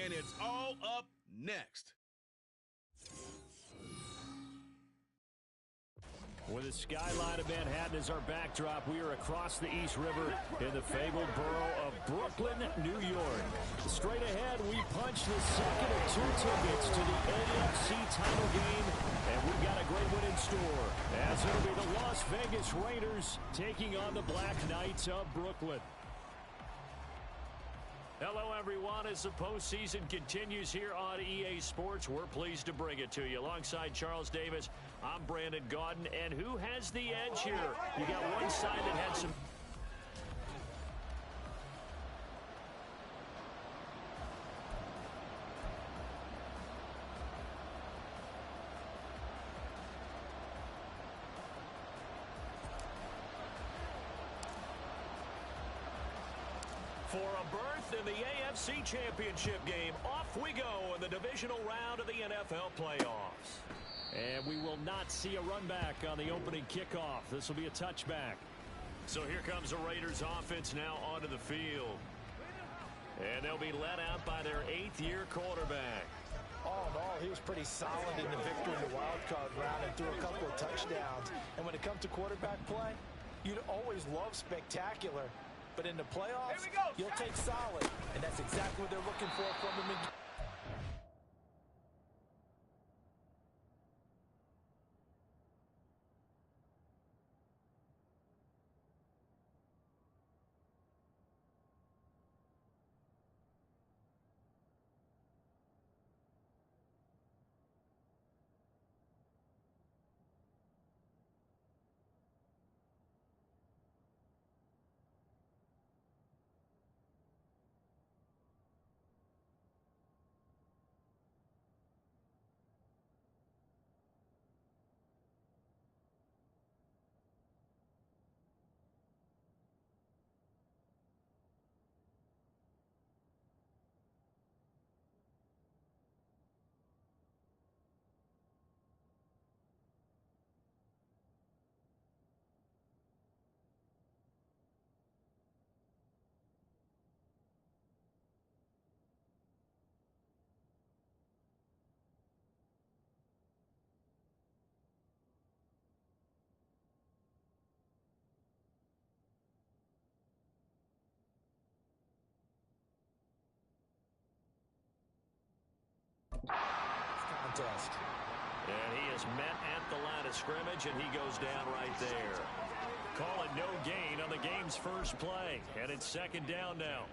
and it's all up next. With the skyline of Manhattan as our backdrop, we are across the East River in the fabled borough of Brooklyn, New York. Straight ahead, we punch the second of 2 tickets to the AFC title game, and we've got a great one in store, as it'll be the Las Vegas Raiders taking on the Black Knights of Brooklyn. Hello, everyone. As the postseason continues here on EA Sports, we're pleased to bring it to you. Alongside Charles Davis, I'm Brandon Gaudin. And who has the edge here? You got one side that had some... For a berth in the AFC Championship game, off we go in the divisional round of the NFL playoffs. And we will not see a run back on the opening kickoff. This will be a touchback. So here comes the Raiders offense now onto the field. And they'll be led out by their 8th-year quarterback. All in all, he was pretty solid in the victory in the wild card round and threw a couple of touchdowns. And when it comes to quarterback play, you'd always love spectacular. But in the playoffs, you'll take solid. And that's exactly what they're looking for from him. Contest. And he is met at the line of scrimmage, and he goes down right there. Call it no gain on the game's first play. And it's second down now.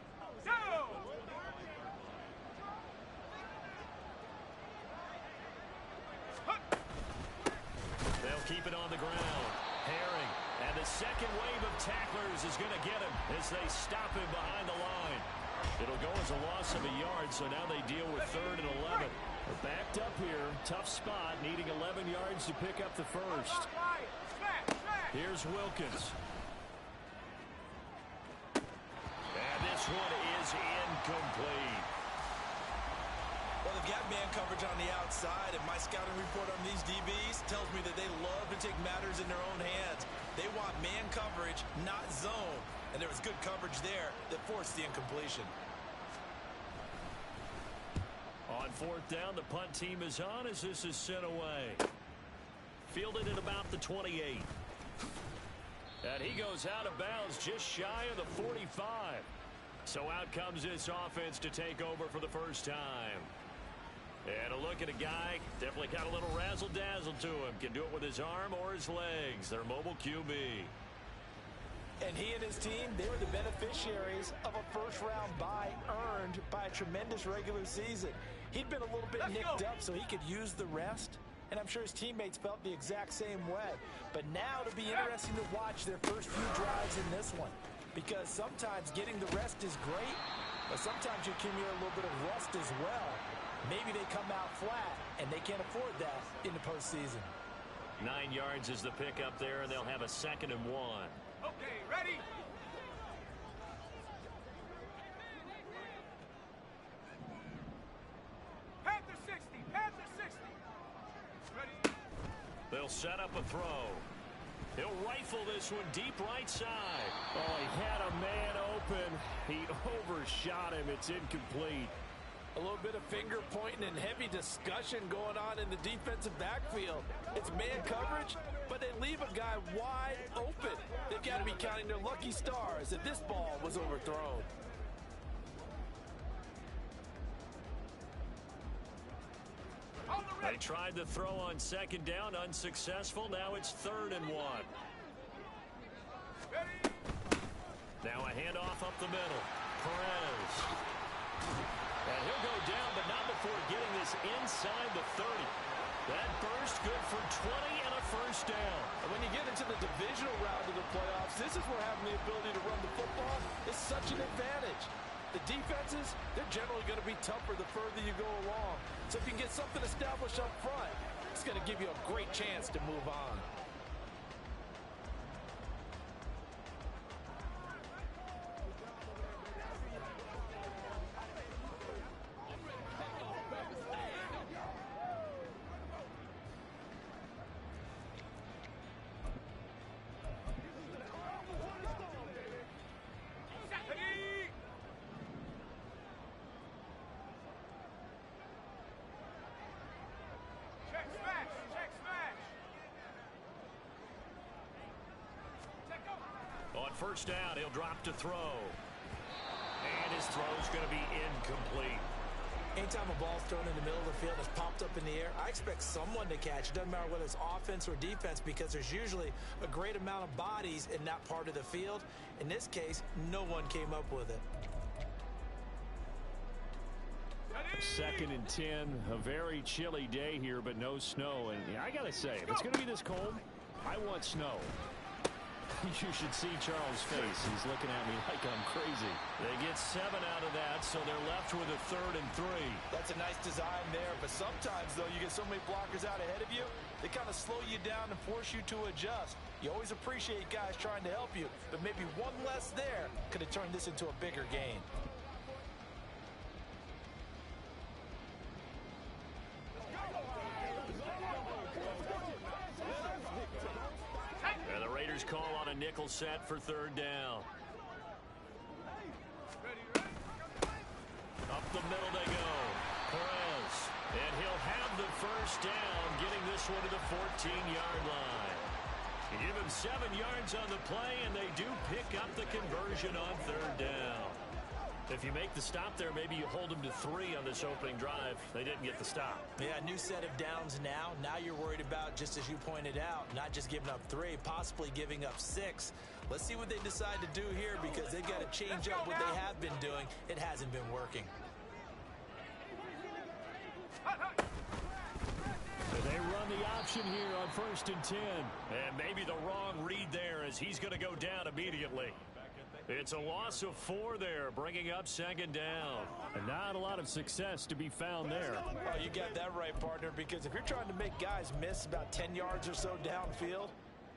They'll keep it on the ground. Herring. And the second wave of tacklers is going to get him as they stop him behind the line. It'll go as a loss of a yard, so now they deal with 3rd and 11. They're backed up here. Tough spot, needing 11 yards to pick up the first. Here's Wilkins. And this one is incomplete. Well, they've got man coverage on the outside, and my scouting report on these DBs tells me that they love to take matters in their own hands. They want man coverage, not zone. And there was good coverage there that forced the incompletion. On 4th down, the punt team is on as this is sent away. Fielded at about the 28. And he goes out of bounds just shy of the 45. So out comes this offense to take over for the first time. And a look at a guy, definitely got a little razzle-dazzle to him. Can do it with his arm or his legs. Their mobile QB. And he and his team, they were the beneficiaries of a first-round bye earned by a tremendous regular season. He'd been a little bit nicked up so he could use the rest, and I'm sure his teammates felt the exact same way. But now it'll be interesting to watch their first few drives in this one, because sometimes getting the rest is great, but sometimes you accumulate a little bit of rest as well. Maybe they come out flat, and they can't afford that in the postseason. 9 yards is the pickup there, and they'll have a 2nd and 1. Okay, ready? Panther 60, Panther 60. Ready? They'll set up a throw. He'll rifle this one deep right side. Oh, he had a man open. He overshot him. It's incomplete. A little bit of finger pointing and heavy discussion going on in the defensive backfield. It's man coverage, but they leave a guy wide open. They've got to be counting their lucky stars that this ball was overthrown. They tried to throw on second down, unsuccessful. Now it's 3rd and 1. Now a handoff up the middle. Perez. And he'll go down, but not before getting this inside the 30. That burst good for 20 and a first down. And when you get into the divisional round of the playoffs, this is where having the ability to run the football is such an advantage. The defenses, they're generally going to be tougher the further you go along. So if you can get something established up front, it's going to give you a great chance to move on. First down, he'll drop to throw. And his throw's going to be incomplete. Anytime a ball's thrown in the middle of the field, it's popped up in the air, I expect someone to catch. It doesn't matter whether it's offense or defense, because there's usually a great amount of bodies in that part of the field. In this case, no one came up with it. 2nd and 10, a very chilly day here, but no snow. And I got to say, if it's going to be this cold, I want snow. You should see Charles' face. He's looking at me like I'm crazy. They get 7 out of that, so they're left with a 3rd and 3. That's a nice design there, but sometimes, though, you get so many blockers out ahead of you, they kind of slow you down and force you to adjust. You always appreciate guys trying to help you, but maybe one less there could have turned this into a bigger gain. Call on a nickel set for 3rd down. Up the middle they go. Perez. And he'll have the first down, getting this one to the 14-yard line. You give him 7 yards on the play, and they do pick up the conversion on 3rd down. If you make the stop there, maybe you hold them to 3 on this opening drive. They didn't get the stop. Yeah, new set of downs now. Now you're worried about, just as you pointed out, not just giving up 3, possibly giving up 6. Let's see what they decide to do here, because they've got to change up what they have been doing. It hasn't been working. They run the option here on 1st and 10. And maybe the wrong read there, as he's going to go down immediately. It's a loss of 4 there, bringing up 2nd down. And not a lot of success to be found there. Oh, you got that right, partner, because if you're trying to make guys miss about 10 yards or so downfield,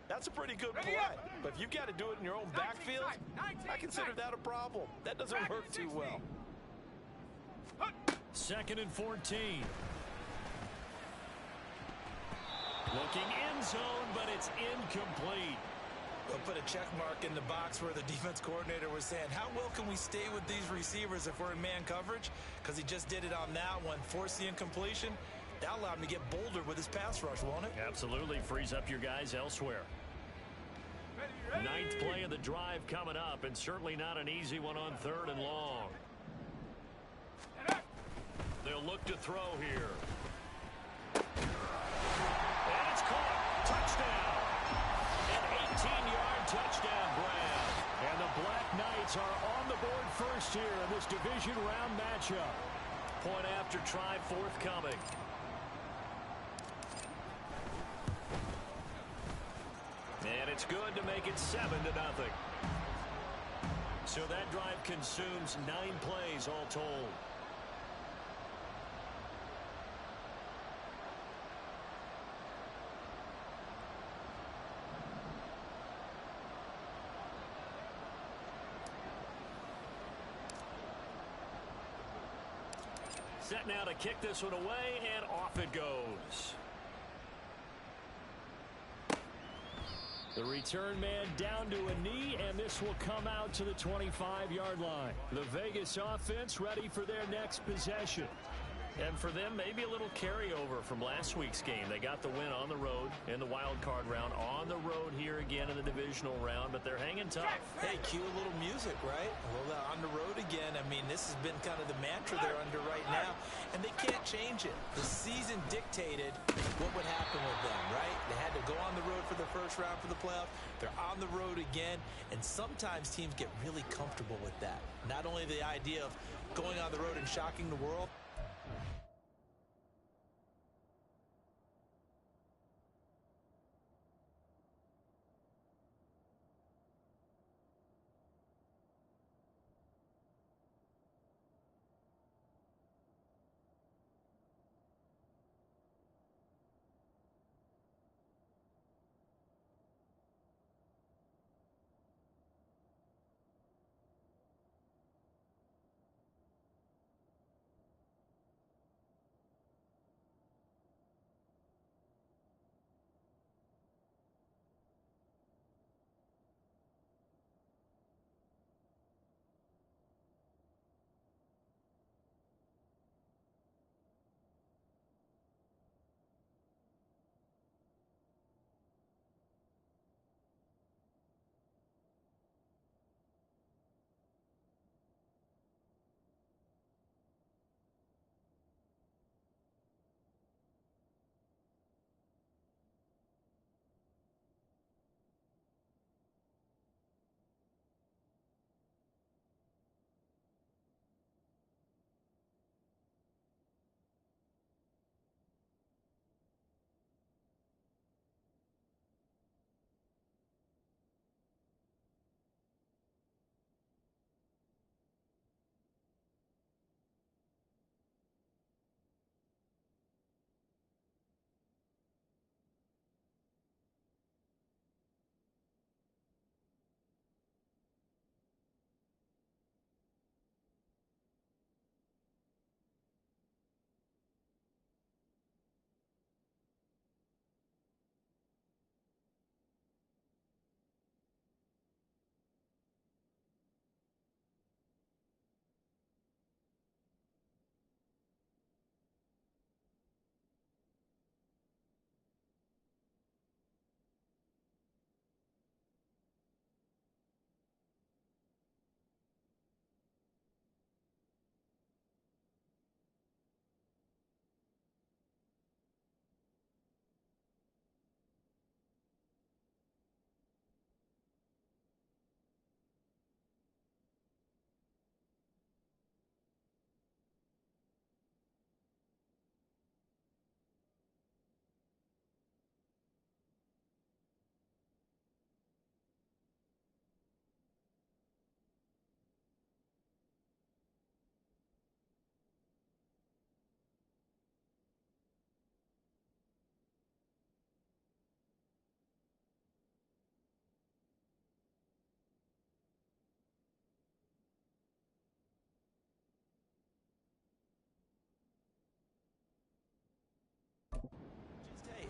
that's a pretty good play. But if you've got to do it in your own backfield, I consider that a problem. That doesn't work too well. 2nd and 14. Looking end zone, but it's incomplete. They'll put a check mark in the box where the defense coordinator was saying, how well can we stay with these receivers if we're in man coverage? Because he just did it on that one, forced the incompletion. That allowed him to get bolder with his pass rush, won't it? Absolutely. Frees up your guys elsewhere. 9th play of the drive coming up, and certainly not an easy one on 3rd and long. They'll look to throw here. And it's caught. Touchdown. An 18-yard touchdown grab. And the Black Knights are on the board first here in this division round matchup. Point after try forthcoming. And it's good to make it 7-0. So that drive consumes 9 plays all told. Set now to kick this one away, and off it goes. The return man down to a knee, and this will come out to the 25-yard line. The Vegas offense ready for their next possession. And for them, maybe a little carryover from last week's game. They got the win on the road in the wild card round, on the road here again in the divisional round, but they're hanging tough. Hey, cue a little music, right? Well, on the road again. I mean, this has been kind of the mantra they're under right now, and they can't change it. The season dictated what would happen with them, right? They had to go on the road for the first round for the playoff. They're on the road again, and sometimes teams get really comfortable with that. Not only the idea of going on the road and shocking the world,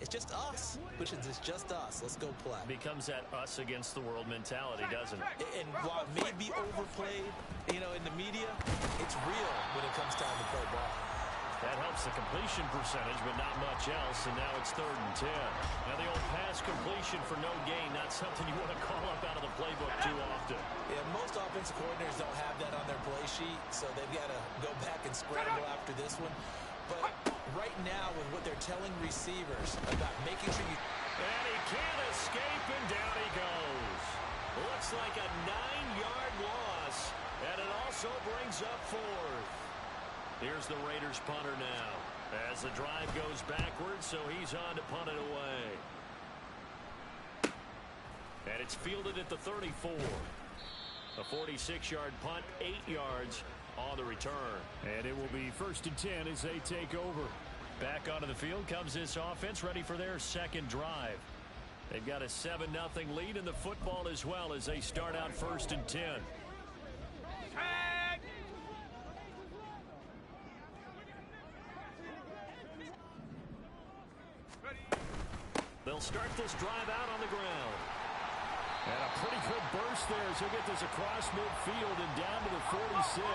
it's just us. It's just us. Let's go play. Becomes that us against the world mentality, doesn't it? And while it may be overplayed, in the media, it's real when it comes time to play ball. That helps the completion percentage, but not much else, and now it's 3rd and 10. Now the old pass completion for no gain, not something you want to call up out of the playbook too often. Yeah, most offensive coordinators don't have that on their play sheet, so they've got to go back and scramble after this one. But right now, with what they're telling receivers about making sure you... And he can't escape, and down he goes. Looks like a 9-yard loss, and it also brings up 4th. Here's the Raiders punter now, as the drive goes backwards, so he's on to punt it away. And it's fielded at the 34. A 46-yard punt, 8 yards on the return. And it will be 1st and 10 as they take over. Back onto the field comes this offense, ready for their second drive. They've got a 7-0 lead in the football as well as they start out 1st and 10. They'll start this drive out on the ground. And a pretty good burst there as he'll get this across midfield and down to the 46.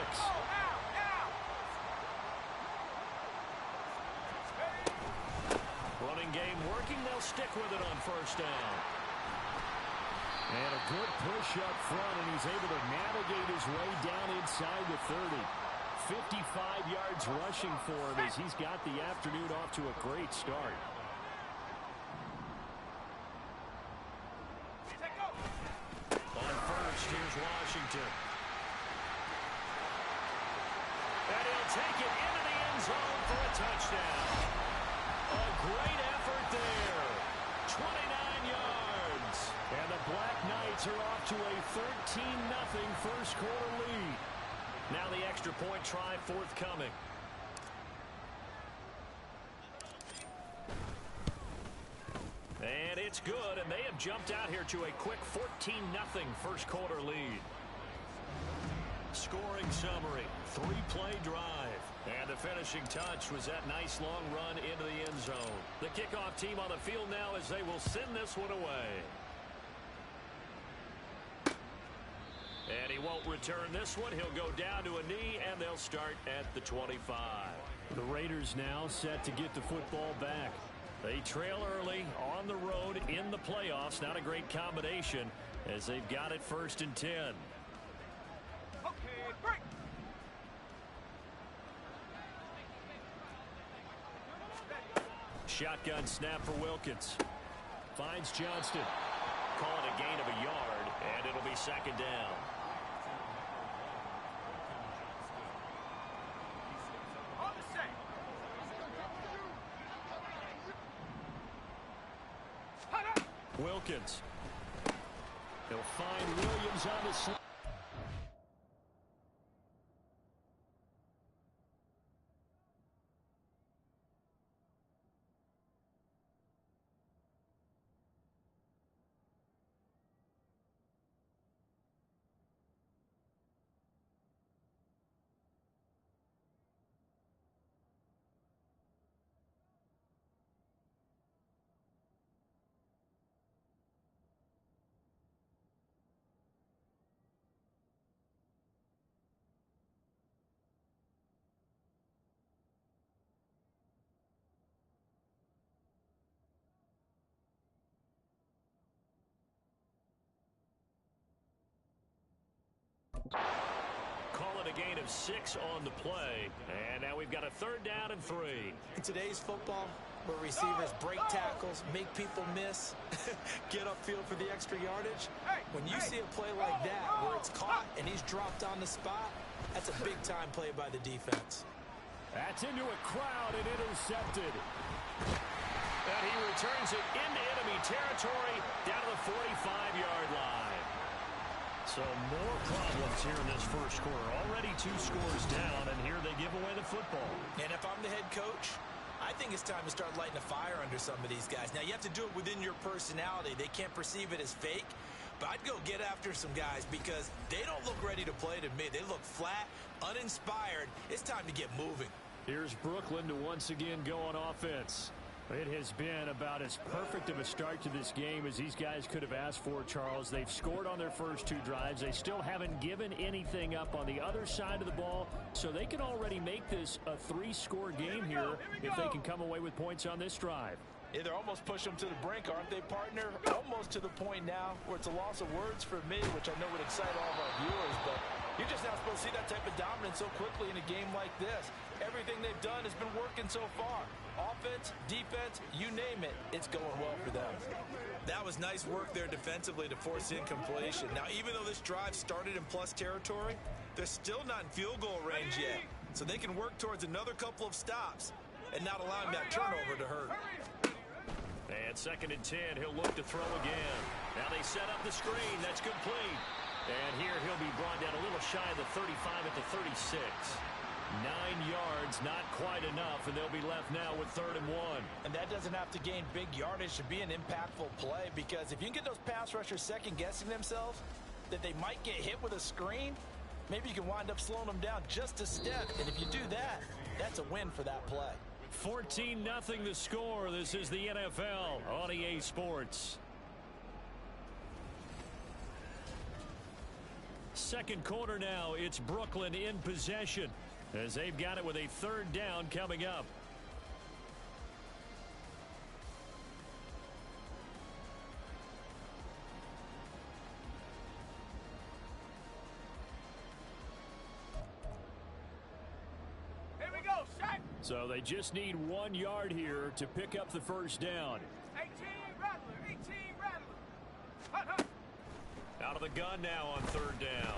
Running game working. They'll stick with it on first down. And a good push up front, and he's able to navigate his way down inside the 30. 55 yards rushing for him as he's got the afternoon off to a great start. On first, here's Washington. And he'll take it into the end zone for a touchdown. A great effort there. 29 yards. And the Black Knights are off to a 13-0 first quarter lead. Now the extra point try forthcoming. And it's good, and they have jumped out here to a quick 14-0 first quarter lead. Scoring summary, 3-play drive. And the finishing touch was that nice long run into the end zone. The kickoff team on the field now as they will send this one away. And he won't return this one. He'll go down to a knee, and they'll start at the 25. The Raiders now set to get the football back. They trail early on the road in the playoffs. Not a great combination as they've got it 1st and 10. Okay, break. Shotgun snap for Wilkins. Finds Johnston. Call it a gain of a yard, and it'll be 2nd down. On the same. Wilkins. He'll find Williams on the slip. Call it a gain of 6 on the play. And now we've got a 3rd down and 3. In today's football, where receivers break tackles, make people miss, get upfield for the extra yardage, when you see a play like that where it's caught and he's dropped on the spot, that's a big-time play by the defense. That's into a crowd and intercepted. And he returns it into enemy territory down to the 45-yard line. So more problems here in this first quarter. Already 2 scores down, and here they give away the football. And if I'm the head coach, I think it's time to start lighting a fire under some of these guys. Now, you have to do it within your personality. They can't perceive it as fake. But I'd go get after some guys because they don't look ready to play to me. They look flat, uninspired. It's time to get moving. Here's Brooklyn to once again go on offense. It has been about as perfect of a start to this game as these guys could have asked for, Charles. They've scored on their first 2 drives. They still haven't given anything up on the other side of the ball, so they can already make this a 3-score game here if they can come away with points on this drive. Yeah, they're almost pushing them to the brink, aren't they, partner? Almost to the point now where it's a loss of words for me, which I know would excite all of our viewers, but you're just not supposed to see that type of dominance so quickly in a game like this. Everything they've done has been working so far. Offense, defense, you name it, it's going well for them. That was nice work there defensively to force incompletion. Now, even though this drive started in plus territory, they're still not in field goal range yet. So they can work towards another couple of stops and not allowing that turnover to hurt. And 2nd and 10, he'll look to throw again. Now they set up the screen. That's complete. And here he'll be brought down a little shy of the 35 at the 36. 9 yards, not quite enough, and they'll be left now with 3rd and 1. And that doesn't have to gain big yardage to be an impactful play, because if you can get those pass rushers second-guessing themselves that they might get hit with a screen, maybe you can wind up slowing them down just a step. And if you do that, that's a win for that play. 14-0 the score. This is the NFL on EA Sports. second quarter now. It's Brooklyn in possession as they've got it with a third down coming up. Here we go, set. So they just need 1 yard here to pick up the first down. 18 Rattler, 18 Rattler. Hut, hut. Out of the gun now on third down.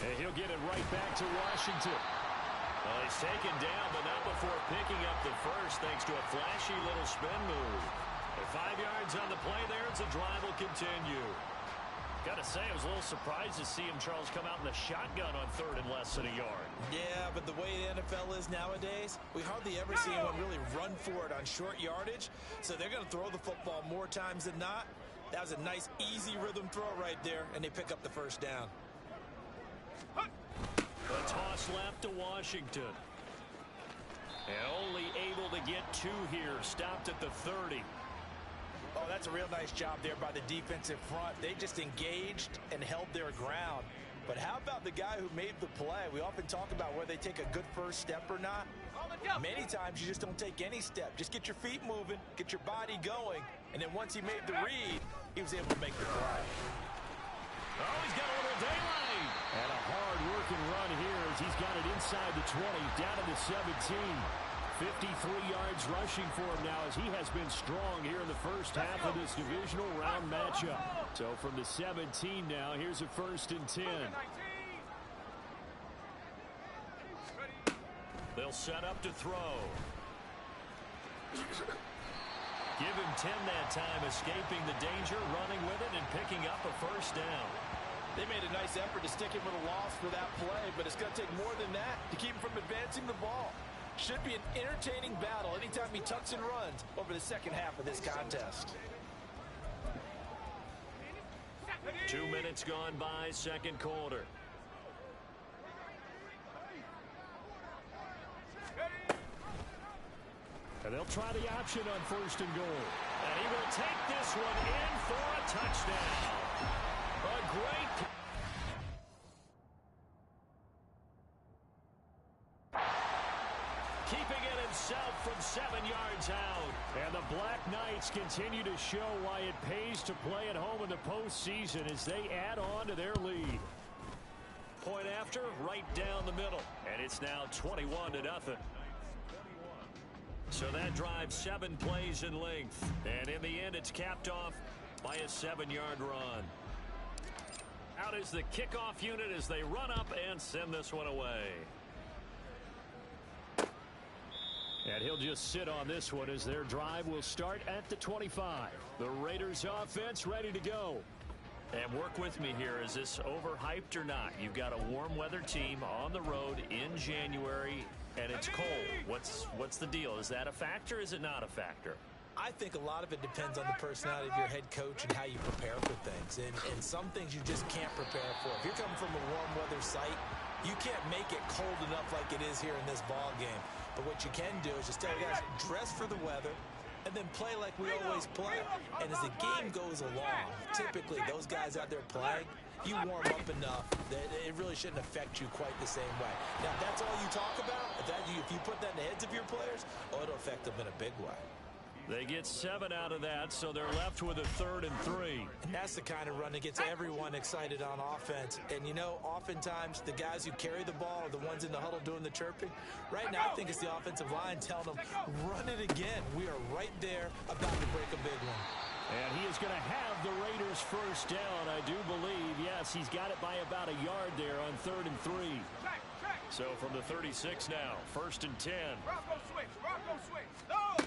And he'll get it right back to Washington. Well, he's taken down, but not before picking up the first thanks to a flashy little spin move. At 5 yards on the play there, it's a drive will continue. Got to say, I was a little surprised to see him, Charles, come out in the shotgun on third and less than a yard. Yeah, but the way the NFL is nowadays, we hardly ever see anyone really run for it on short yardage. So they're going to throw the football more times than not. That was a nice, easy rhythm throw right there, and they pick up the first down. The toss left to Washington. And only able to get 2 here. Stopped at the 30. Oh, that's a real nice job there by the defensive front. They just engaged and held their ground. But how about the guy who made the play? We often talk about whether they take a good first step or not. Many times you just don't take any step. Just get your feet moving, get your body going, and then once he made the read, he was able to make the play. Oh, he's got a little daylight. And a hard-working run here as he's got it inside the 20, down to the 17. 53 yards rushing for him now as he has been strong here in the first half of this divisional round matchup. So from the 17 now, here's a 1st and 10. They'll set up to throw. Give him 10 that time, escaping the danger, running with it, and picking up a first down. They made a nice effort to stick him with a loss for that play, but it's going to take more than that to keep him from advancing the ball. Should be an entertaining battle anytime he tucks and runs over the second half of this contest. 2 minutes gone by, second quarter. And they'll try the option on 1st and goal. And he will take this one in for a touchdown. A great... Keeping it himself from 7 yards out. And the Black Knights continue to show why it pays to play at home in the postseason as they add on to their lead. Point after, right down the middle. And it's now 21-0. So that drives 7 plays in length. And in the end, it's capped off by a 7-yard run. Out is the kickoff unit as they run up and send this one away. And he'll just sit on this one as their drive will start at the 25. The Raiders offense ready to go. And work with me here. Is this overhyped or not? You've got a warm weather team on the road in January, and it's cold. What's the deal? Is that a factor? Is it not a factor? I think a lot of it depends on the personality of your head coach and how you prepare for things. And some things you just can't prepare for. If you're coming from a warm weather site, you can't make it cold enough like it is here in this ball game. But what you can do is just tell guys, dress for the weather, and then play like we always play. And as the game goes along, typically those guys out there playing, you warm up enough that it really shouldn't affect you quite the same way. Now, if that's all you talk about, if you put that in the heads of your players, it'll affect them in a big way. They get 7 out of that, so they're left with a 3rd and 3. And that's the kind of run that gets everyone excited on offense. And, you know, oftentimes the guys who carry the ball are the ones in the huddle doing the chirping. Right now, I think it's the offensive line telling them, run it again. We are right there about to break a big one. And he is going to have the Raiders first down, I do believe. Yes, he's got it by about a yard there on 3rd and 3. So from the 36 now, 1st and 10. Bronco switch, Bronco switch. No!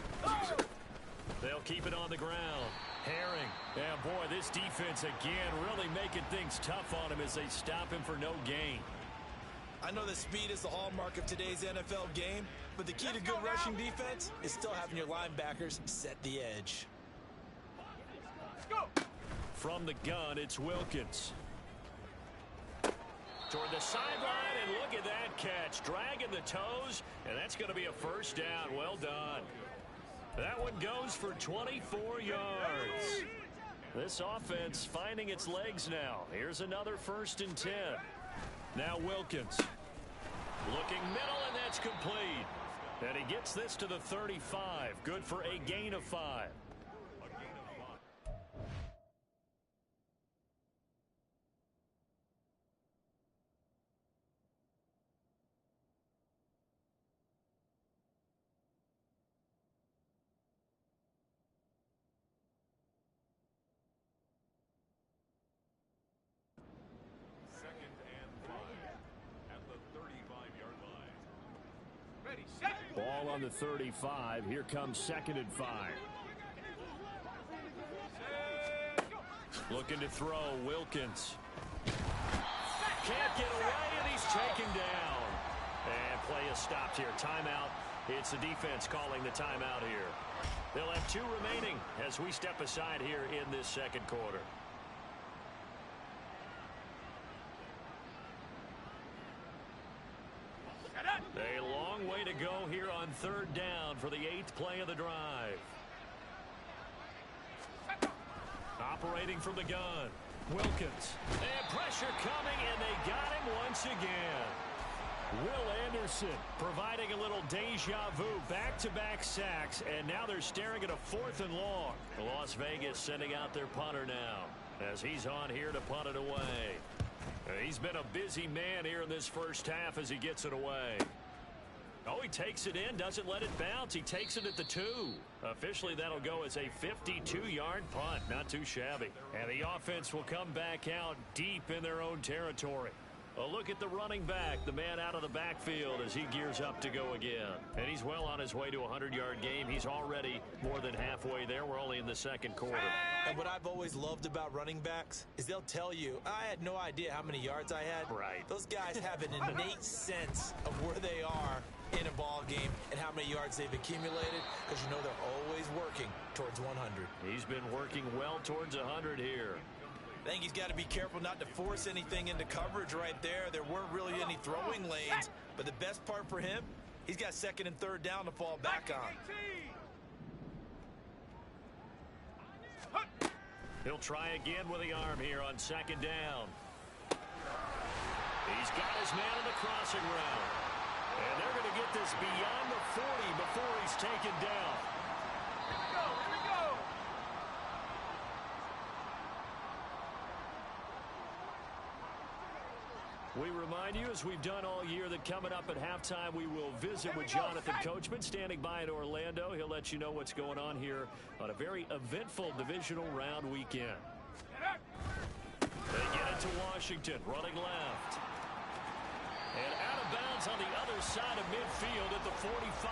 They'll keep it on the ground. Herring. Yeah, boy, this defense again really making things tough on him as they stop him for no gain. I know that speed is the hallmark of today's NFL game, but the key to good rushing defense is still having your linebackers set the edge. Go! From the gun, it's Wilkins. Toward the sideline, and look at that catch. Dragging the toes, and that's going to be a first down. Well done. That one goes for 24 yards. This offense finding its legs now. Here's another 1st and 10. Now Wilkins. Looking middle, and that's complete. And he gets this to the 35. Good for a gain of 5. Ball on the 35. Here comes 2nd and 5. Looking to throw. Wilkins. Can't get away, and he's taken down. And play is stopped here. Timeout. It's the defense calling the timeout here. They'll have 2 remaining as we step aside here in this 2nd quarter. A long way to go here on 3rd down for the 8th play of the drive. Operating from the gun. Wilkins. And pressure coming, and they got him once again. Will Anderson providing a little deja vu. Back-to-back sacks, and now they're staring at a 4th and long. Las Vegas sending out their punter now as he's on here to punt it away. He's been a busy man here in this 1st half as he gets it away. Oh, he takes it in, doesn't let it bounce. He takes it at the 2. Officially, that'll go as a 52-yard punt. Not too shabby. And the offense will come back out deep in their own territory. A look at the running back, the man out of the backfield as he gears up to go again. And he's well on his way to a 100-yard game. He's already more than halfway there. We're only in the 2nd quarter. And what I've always loved about running backs is they'll tell you, I had no idea how many yards I had. Right. Those guys have an innate sense of where they are in a ball game and how many yards they've accumulated, because you know they're always working towards 100. He's been working well towards 100 here. I think he's got to be careful not to force anything into coverage right there. There weren't really any throwing lanes, but the best part for him, he's got 2nd and 3rd down to fall back on. He'll try again with the arm here on 2nd down. He's got his man on the crossing route. And they're going to get this beyond the 40 before he's taken down. Here we go, here we go. We remind you, as we've done all year, that coming up at halftime, we will visit with Jonathan Coachman standing by in Orlando. He'll let you know what's going on here on a very eventful divisional round weekend. They get it to Washington, running left. And out of bounds on the other side of midfield at the 45.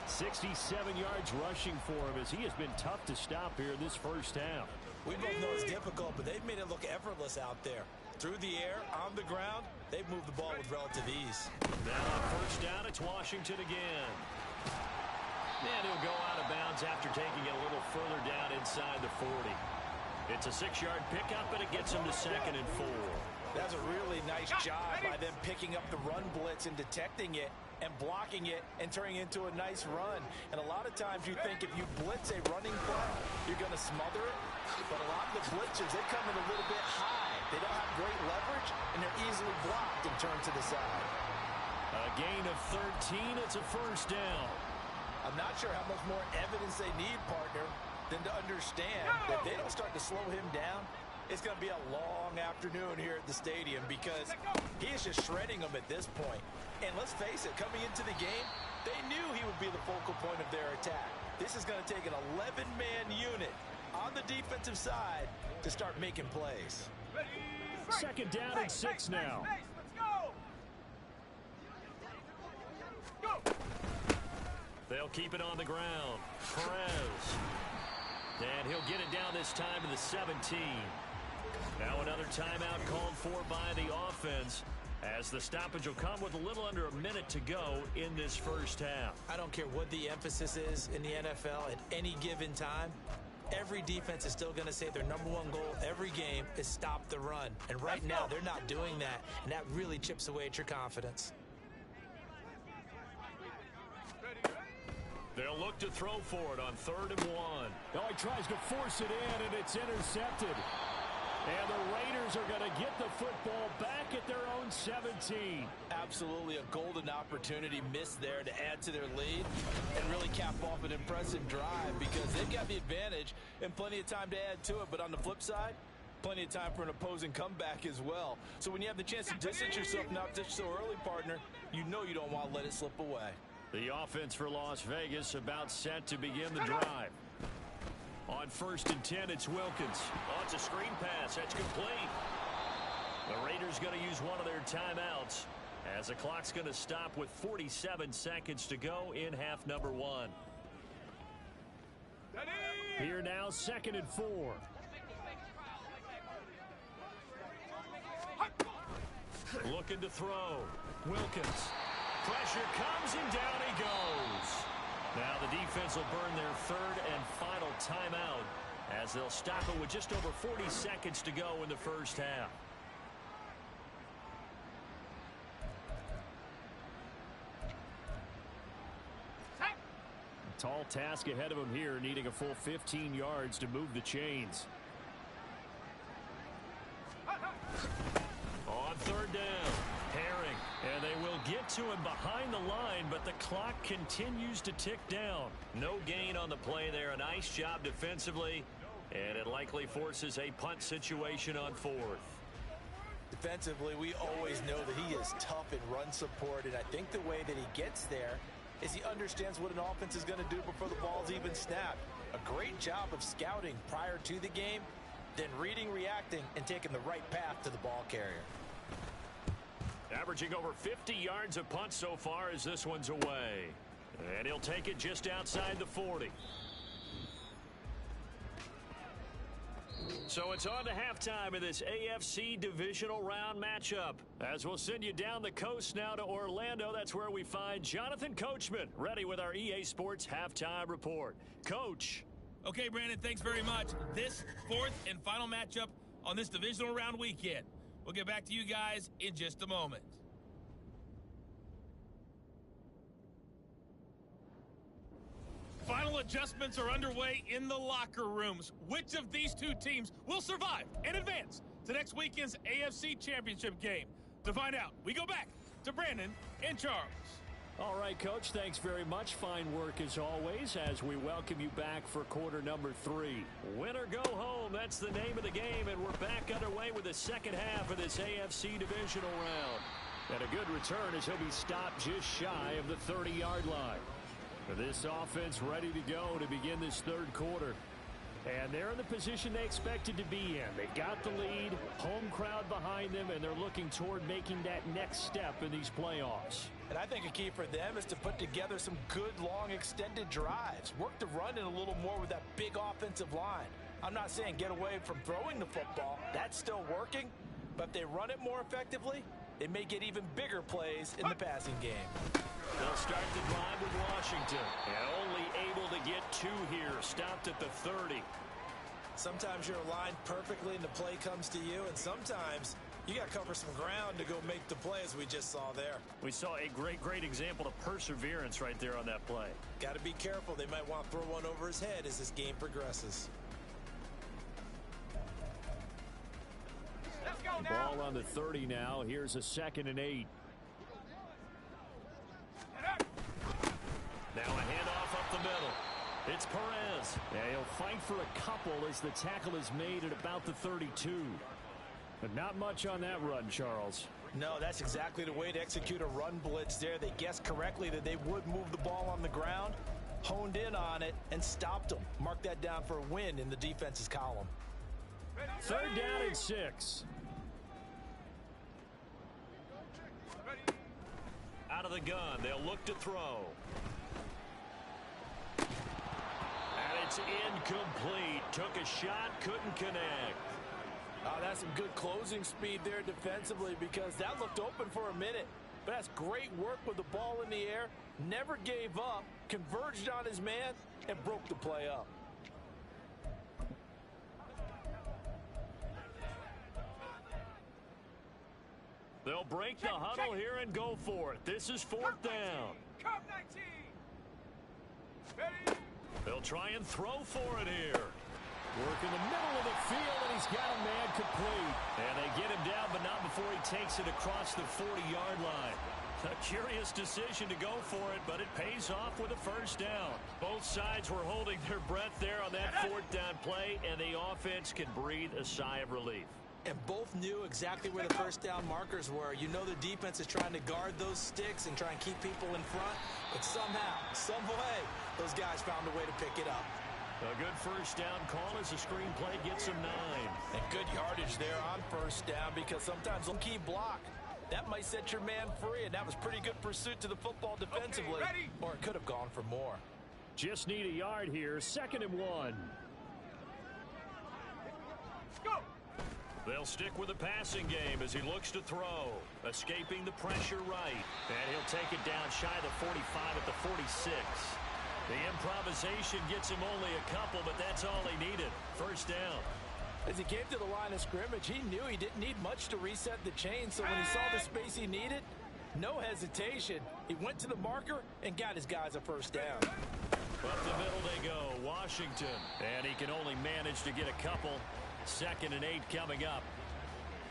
67 yards rushing for him as he has been tough to stop here in this 1st half. We both know it's difficult, but they've made it look effortless out there. Through the air, on the ground, they've moved the ball with relative ease. Now on 1st down, it's Washington again. And he'll go out of bounds after taking it a little further down inside the 40. It's a 6-yard pickup, and it gets him to 2nd and 4. That's a really nice job by them picking up the run blitz and detecting it and blocking it and turning it into a nice run. And a lot of times you think if you blitz a running play, you're going to smother it. But a lot of the blitzers, they come in a little bit high. They don't have great leverage, and they're easily blocked and turned to the side. A gain of 13. It's a 1st down. I'm not sure how much more evidence they need, partner, than to understand that if they don't start to slow him down, it's going to be a long afternoon here at the stadium, because he is just shredding them at this point. And let's face it, coming into the game, they knew he would be the focal point of their attack. This is going to take an 11-man unit on the defensive side to start making plays. 2nd down and 6 now. Let's go. They'll keep it on the ground. Perez. And he'll get it down this time to the 17. Now another timeout called for by the offense, as the stoppage will come with a little under a minute to go in this 1st half. I don't care what the emphasis is in the NFL at any given time. Every defense is still going to say their #1 goal every game is stop the run. And right now, they're not doing that, and that really chips away at your confidence. They'll They'll look to throw for it on 3rd and 1. Oh, he tries to force it in, and it's intercepted. And the Raiders are going to get the football back at their own 17. Absolutely a golden opportunity missed there to add to their lead and really cap off an impressive drive because they've got the advantage and plenty of time to add to it. But on the flip side, plenty of time for an opposing comeback as well. So when you have the chance to distance yourself not just so early, partner, you know you don't want to let it slip away. The offense for Las Vegas about set to begin the drive. On 1st and 10, it's Wilkins. Oh, it's a screen pass. That's complete. The Raiders going to use one of their timeouts as the clock's going to stop with 47 seconds to go in half number 1. Here now, 2nd and 4. Looking to throw. Wilkins. Pressure comes and down he goes. Now the defense will burn their 3rd and final timeout as they'll stop it with just over 40 seconds to go in the first half. Tall task ahead of him here, needing a full 15 yards to move the chains. On 3rd down, Herring, and they will get to him behind the line, but the clock continues to tick down. No gain on the play there. A nice job defensively, and it likely forces a punt situation on 4th. Defensively, we always know that he is tough in run support, and I think the way that he gets there is he understands what an offense is going to do before the ball's even snapped. A great job of scouting prior to the game, then reading, reacting, and taking the right path to the ball carrier. Averaging over 50 yards a punt so far as this one's away. And he'll take it just outside the 40. So it's on to halftime of this AFC divisional round matchup. As we'll send you down the coast now to Orlando, that's where we find Jonathan Coachman, ready with our EA Sports halftime report. Coach. Okay, Brandon, thanks very much. This 4th and final matchup on this divisional round weekend. We'll get back to you guys in just a moment. Final adjustments are underway in the locker rooms. Which of these two teams will survive and advance to next weekend's AFC Championship game? To find out, we go back to Brandon and Charles. All right, Coach, thanks very much. Fine work as always as we welcome you back for quarter number 3. Win or go home, that's the name of the game, and we're back underway with the second half of this AFC divisional round. And a good return as he'll be stopped just shy of the 30-yard line. For this offense ready to go to begin this 3rd quarter. And they're in the position they expected to be in. They got the lead, home crowd behind them, and they're looking toward making that next step in these playoffs. And I think a key for them is to put together some good, long, extended drives. Work the run in a little more with that big offensive line. I'm not saying get away from throwing the football. That's still working. But if they run it more effectively, they may get even bigger plays in the passing game. They'll start the drive with Washington. And only able to get 2 here. Stopped at the 30. Sometimes you're aligned perfectly and the play comes to you, and sometimes you got to cover some ground to go make the play, as we just saw there. We saw a great example of perseverance right there on that play. Got to be careful. They might want to throw one over his head as this game progresses. Let's go now. Ball on the 30 now. Here's a 2nd and 8. Now a handoff up the middle. It's Perez. Yeah, he'll fight for a couple as the tackle is made at about the 32. But not much on that run, Charles. No, that's exactly the way to execute a run blitz there. They guessed correctly that they would move the ball on the ground, honed in on it, and stopped them. Mark that down for a win in the defense's column. 3rd down and 6. Out of the gun, they'll look to throw. And it's incomplete. Took a shot, couldn't connect. Oh, that's some good closing speed there defensively because that looked open for a minute. But that's great work with the ball in the air. Never gave up, converged on his man, and broke the play up. They'll break the huddle here and go for it. This is 4th down. Come 19. They'll try and throw for it here. Work in the middle of the field, and he's got a man complete. And they get him down, but not before he takes it across the 40-yard line. A curious decision to go for it, but it pays off with a first down. Both sides were holding their breath there on that fourth down play, and the offense can breathe a sigh of relief. And both knew exactly where the first down markers were. You know the defense is trying to guard those sticks and try and keep people in front. But somehow, some way, those guys found a way to pick it up. A good first down call as the screenplay gets him 9. And good yardage there on first down because sometimes a key block, that might set your man free. And that was pretty good pursuit to the football defensively. Okay, or it could have gone for more. Just need a yard here. 2nd and 1. Go. They'll stick with the passing game as he looks to throw. Escaping the pressure right. And he'll take it down shy of the 45 at the 46. The improvisation gets him only a couple, but that's all he needed. First down. As he came to the line of scrimmage, he knew he didn't need much to reset the chain. So when he saw the space he needed, no hesitation. He went to the marker and got his guys a first down. Up the middle they go, Washington. And he can only manage to get a couple. 2nd and 8 coming up.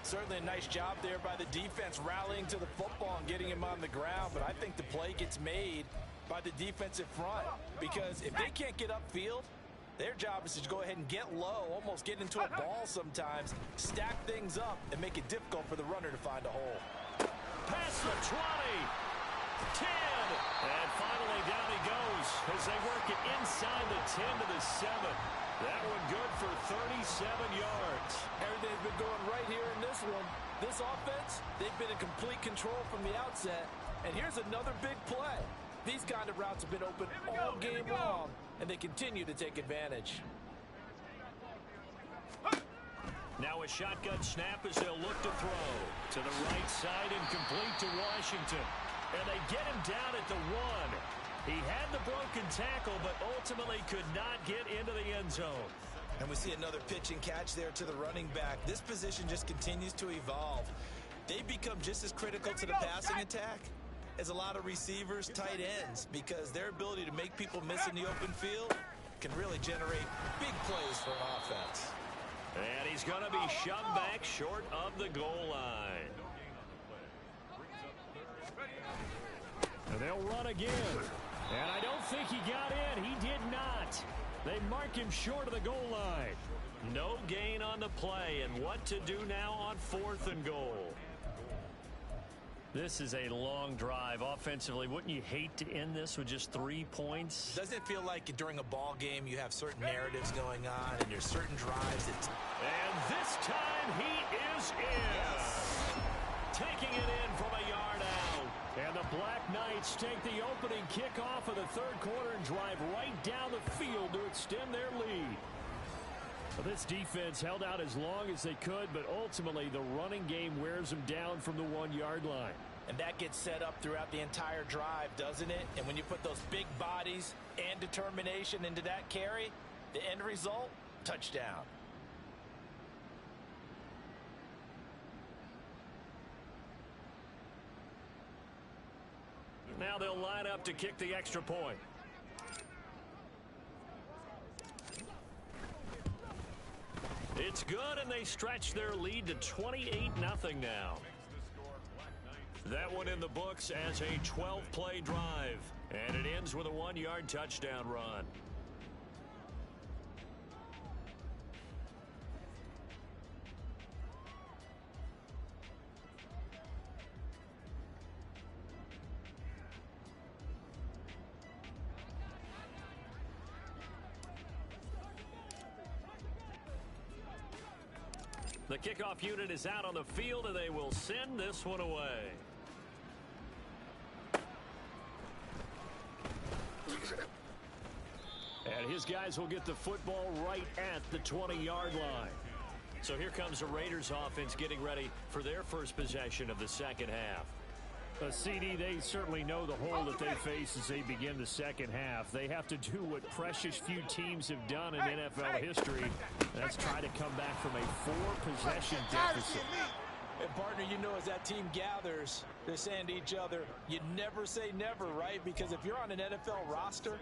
Certainly a nice job there by the defense rallying to the football and getting him on the ground. But I think the play gets made by the defensive front, because if they can't get upfield, their job is to go ahead and get low, almost get into a ball sometimes, stack things up, and make it difficult for the runner to find a hole. Past the 20, 10, and finally down he goes as they work it inside the 10 to the 7. That one good for 37 yards. Everything's been going right here in this one. This offense, they've been in complete control from the outset, and here's another big play. These kind of routes have been open all game long, and they continue to take advantage. Now a shotgun snap as they'll look to throw. To the right side and complete to Washington. And they get him down at the 1. He had the broken tackle, but ultimately could not get into the end zone. And we see another pitch and catch there to the running back. This position just continues to evolve. They become just as critical to the passing attack as a lot of receivers, tight ends, because their ability to make people miss in the open field can really generate big plays for an offense. And he's going to be shoved back short of the goal line. And they'll run again. And I don't think he got in. He did not. They mark him short of the goal line. No gain on the play, and what to do now on 4th and goal. This is a long drive. Offensively, wouldn't you hate to end this with just 3 points? Doesn't it feel like during a ball game you have certain narratives going on and there's certain drives that... And this time he is in. Yes. Taking it in from a yard out. And the Black Knights take the opening kickoff of the 3rd quarter and drive right down the field to extend their lead. Well, this defense held out as long as they could, but ultimately the running game wears them down from the 1-yard line. And that gets set up throughout the entire drive, doesn't it? And when you put those big bodies and determination into that carry, the end result, touchdown. Now they'll line up to kick the extra point. It's good, and they stretch their lead to 28-0 now. That one in the books as a 12-play drive, and it ends with a 1-yard touchdown run. The kickoff unit is out on the field, and they will send this one away. And his guys will get the football right at the 20-yard line. So here comes the Raiders offense getting ready for their first possession of the second half. CD, they certainly know the hole that they face as they begin the second half. They have to do what precious few teams have done in NFL history. That's try to come back from a 4-possession deficit. And partner, you know, as that team gathers, they're saying to each other, you never say never, right? Because if you're on an NFL roster,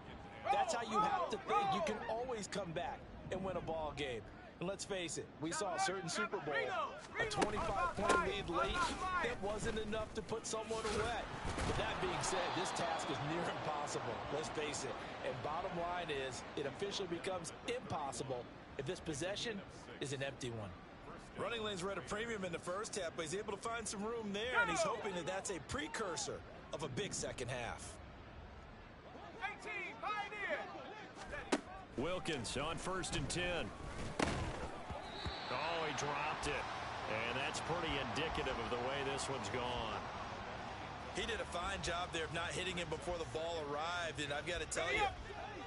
That's how you have to think. You can always come back and win a ball game. And let's face it, we saw a certain Super Bowl, a 25-point lead late, that wasn't enough to put someone away. But that being said, this task is near impossible. Let's face it. And bottom line is, it officially becomes impossible if this possession is an empty one. Running lanes were at a premium in the first half, but he's able to find some room there, and he's hoping that that's a precursor of a big second half. 18, Pioneer. Wilkins on 1st and 10. Oh, he dropped it. And that's pretty indicative of the way this one's gone. He did a fine job there of not hitting him before the ball arrived, and I've got to tell you,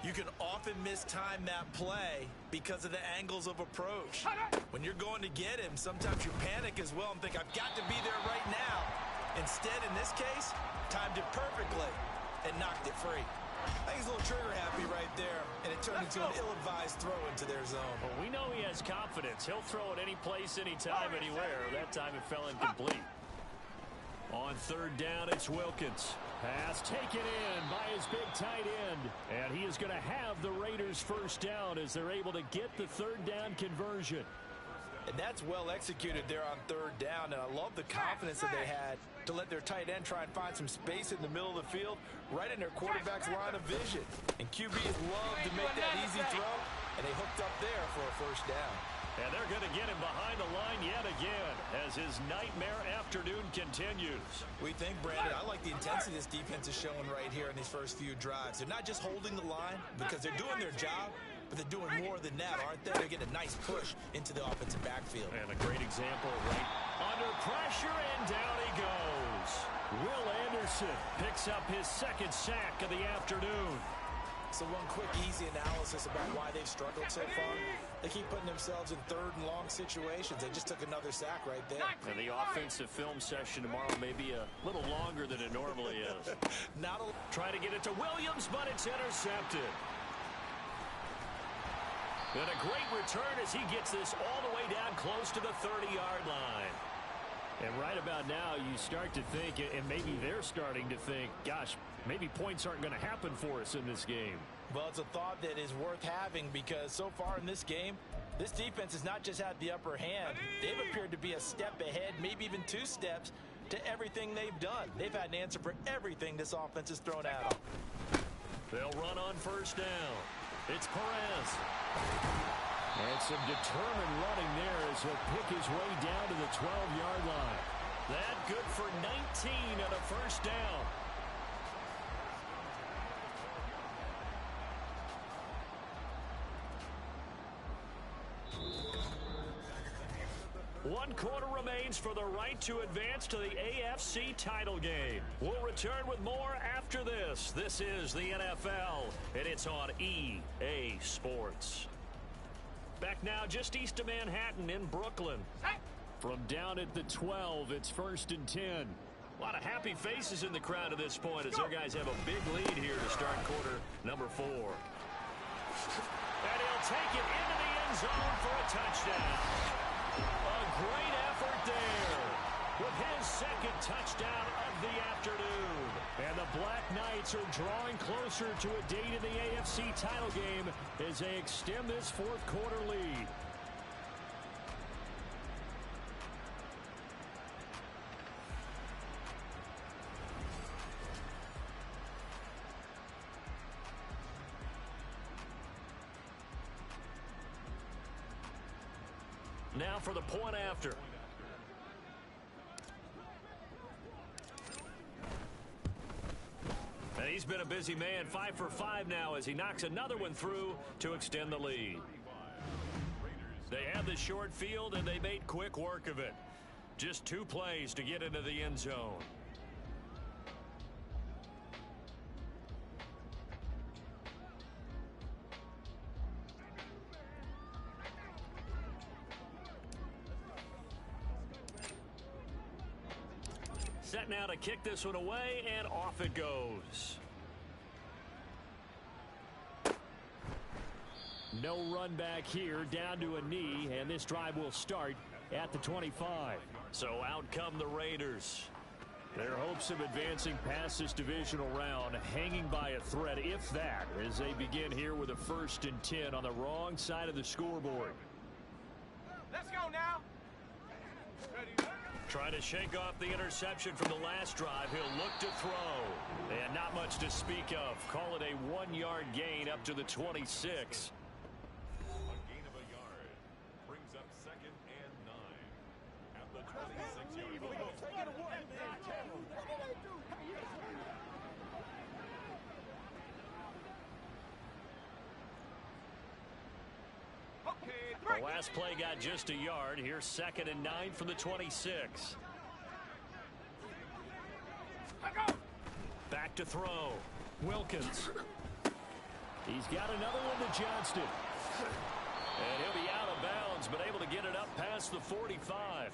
you can often mistime that play because of the angles of approach. When you're going to get him, sometimes you panic as well and think, I've got to be there right now. Instead, in this case, timed it perfectly and knocked it free. I think he's a little trigger happy right there, and it turned into an ill-advised throw into their zone. Well, we know he has confidence. He'll throw it any place, anytime, anywhere. That time it fell incomplete. On 3rd down, it's Wilkins. Pass taken in by his big tight end. And he is going to have the Raiders 1st down as they're able to get the 3rd down conversion. And that's well executed there on 3rd down, and I love the confidence that they had to let their tight end try and find some space in the middle of the field, right in their quarterback's line of vision. And QBs love to make that easy throw, and they hooked up there for a 1st down. And they're going to get him behind the line yet again as his nightmare afternoon continues. We think, Brandon, I like the intensity this defense is showing right here in these first few drives. They're not just holding the line because they're doing their job, but they're doing more than that, aren't they? They're getting a nice push into the offensive backfield. And a great example right under pressure, and down he goes. Will Anderson picks up his 2nd sack of the afternoon. So one quick, easy analysis about why they've struggled so far. They keep putting themselves in 3rd and long situations. They just took another sack right there. And the offensive film session tomorrow may be a little longer than it normally is. Try to get it to Williams, but it's intercepted. And a great return as he gets this all the way down close to the 30-yard line. And right about now, you start to think, and maybe they're starting to think, gosh, maybe points aren't going to happen for us in this game. Well, it's a thought that is worth having because so far in this game, this defense has not just had the upper hand. They've appeared to be a step ahead, maybe even 2 steps, to everything they've done. They've had an answer for everything this offense has thrown at them. They'll run on 1st down. It's Perez. And some determined running there as he'll pick his way down to the 12-yard line. That good for 19 at a 1st down. One quarter remains for the right to advance to the AFC title game. We'll return with more after this. This is the NFL, and it's on EA Sports. Back now just east of Manhattan in Brooklyn. From down at the 12, it's 1st and 10. A lot of happy faces in the crowd at this point as their guys have a big lead here to start quarter number 4. And he'll take it into the end zone for a touchdown. A great effort there with his 2nd touchdown of the afternoon. And the Black Knights are drawing closer to a date in the AFC title game as they extend this 4th quarter lead. Now for the point after. And he's been a busy man, 5 for 5 now as he knocks another one through to extend the lead. They had the short field and they made quick work of it. Just 2 plays to get into the end zone. Set now to kick this one away, and off it goes. No run back here, down to a knee, and this drive will start at the 25. So out come the Raiders. Their hopes of advancing past this divisional round hanging by a thread, if that, as they begin here with a 1st and 10 on the wrong side of the scoreboard. Let's go now. Trying to shake off the interception from the last drive. He'll look to throw. And not much to speak of. Call it a 1-yard gain up to the 26. A gain of a yard brings up 2nd and 9 at the 26-yard line. The last play got just a yard. Here's 2nd and 9 from the 26. Back to throw. Wilkins. He's got another one to Johnston. And he'll be out of bounds, but able to get it up past the 45.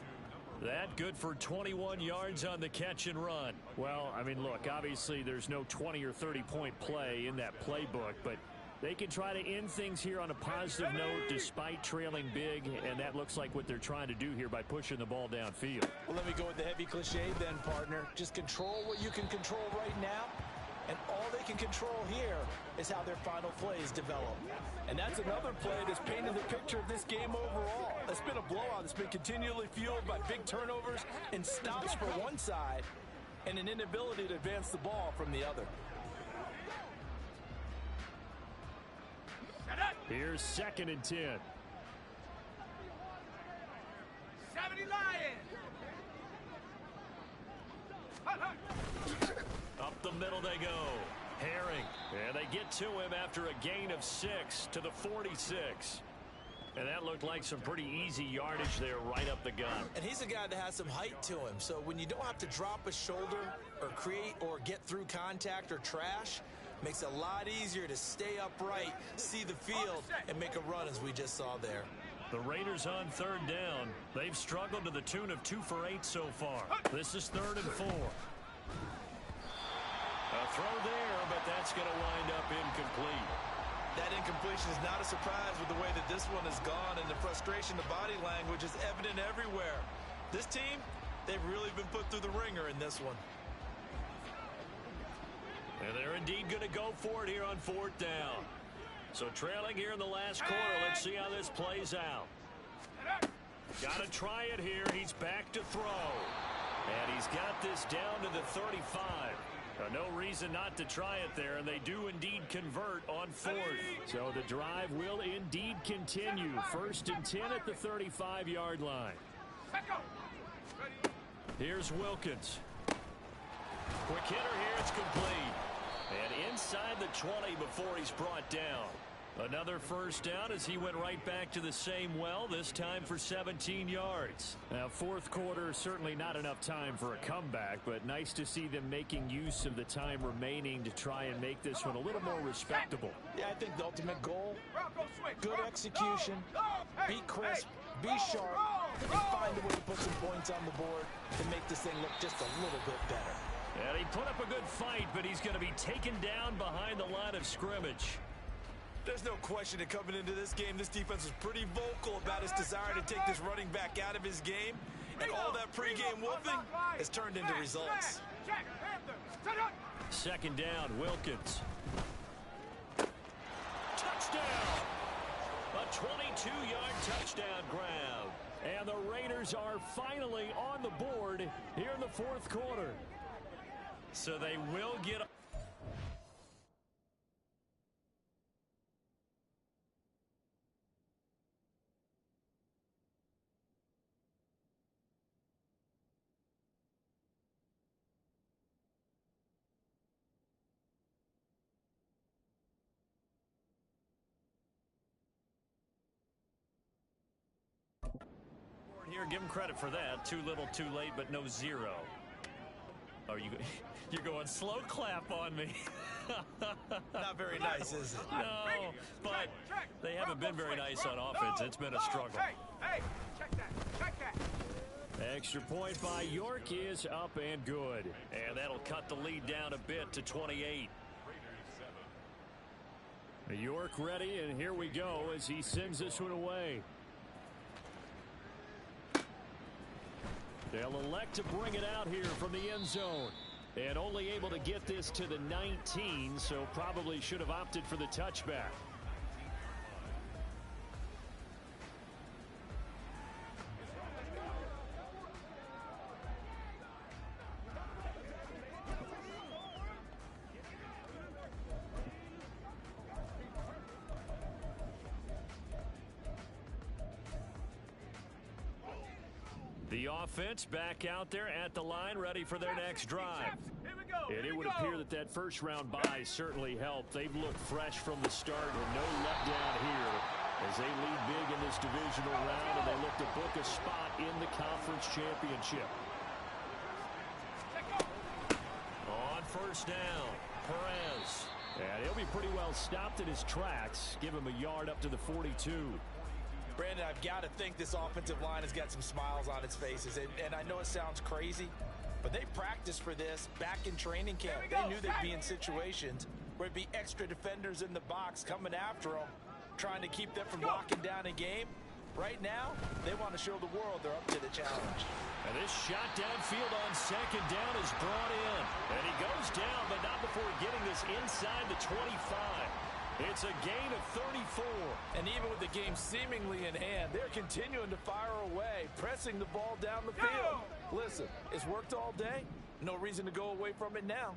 That good for 21 yards on the catch and run. Well, I mean, look, obviously there's no 20 or 30-point play in that playbook, but they can try to end things here on a positive note despite trailing big, and that looks like what they're trying to do here by pushing the ball downfield. Well, let me go with the heavy cliche then, partner. Just control what you can control right now, and all they can control here is how their final plays develop. And that's another play that's painted the picture of this game overall. It's been a blowout. It's been continually fueled by big turnovers and stops for one side and an inability to advance the ball from the other. Here's 2nd and 10. 70 Lions. Up the middle they go. Herring. And they get to him after a gain of 6 to the 46. And that looked like some pretty easy yardage there right up the gut. And he's a guy that has some height to him. So when you don't have to drop a shoulder or create or get through contact or trash, makes it a lot easier to stay upright, see the field, and make a run as we just saw there. The Raiders on 3rd down. They've struggled to the tune of 2 for 8 so far. This is 3rd and 4. A throw there, but that's going to wind up incomplete. That incompletion is not a surprise with the way that this one has gone, and the frustration, the body language is evident everywhere. This team, they've really been put through the ringer in this one. And they're indeed going to go for it here on 4th down. So trailing here in the last quarter, let's see how this plays out. Got to try it here. He's back to throw. And he's got this down to the 35. No reason not to try it there, and they do indeed convert on 4th. So the drive will indeed continue. 1st and 10 at the 35-yard line. Here's Wilkins. Quick hitter here, it's complete. And inside the 20 before he's brought down. Another 1st down as he went right back to the same well, this time for 17 yards. Now, 4th quarter, certainly not enough time for a comeback, but nice to see them making use of the time remaining to try and make this one a little more respectable. Yeah, I think the ultimate goal, good execution, be crisp, be sharp, and find a way to put some points on the board to make this thing look just a little bit better. And he put up a good fight, but he's going to be taken down behind the line of scrimmage. There's no question that coming into this game, this defense was pretty vocal about its desire to take this running back out of his game. And all that pregame whooping has turned into results. 2nd down, Wilkins. Touchdown! A 22-yard touchdown grab. And the Raiders are finally on the board here in the 4th quarter. So they will get... Here, give him credit for that. Too little, too late, but no zero. Are you... You're going slow clap on me. Not very nice, is it? No, but they haven't been very nice on offense. It's been a struggle. Hey, check that. Extra point by York is up and good. And that'll cut the lead down a bit to 28. York ready, and here we go as he sends this one away. They'll elect to bring it out here from the end zone. And only able to get this to the 19, so probably should have opted for the touchback. The offense back out there at the line, ready for their next drive. And it would appear that that first round bye certainly helped. They've looked fresh from the start and no letdown here as they lead big in this divisional round, and they look to book a spot in the conference championship. On first down, Perez. And he'll be pretty well stopped in his tracks. Give him a yard up to the 42. Brandon, I've got to think this offensive line has got some smiles on its faces. And I know it sounds crazy, but they practiced for this back in training camp. They knew they'd be in situations where it'd be extra defenders in the box coming after them, trying to keep them from locking down a game. Right now, they want to show the world they're up to the challenge. And this shot downfield on second down is brought in. And he goes down, but not before getting this inside the 25. It's a gain of 34. And even with the game seemingly in hand, they're continuing to fire away, pressing the ball down the field. Listen, it's worked all day. No reason to go away from it now.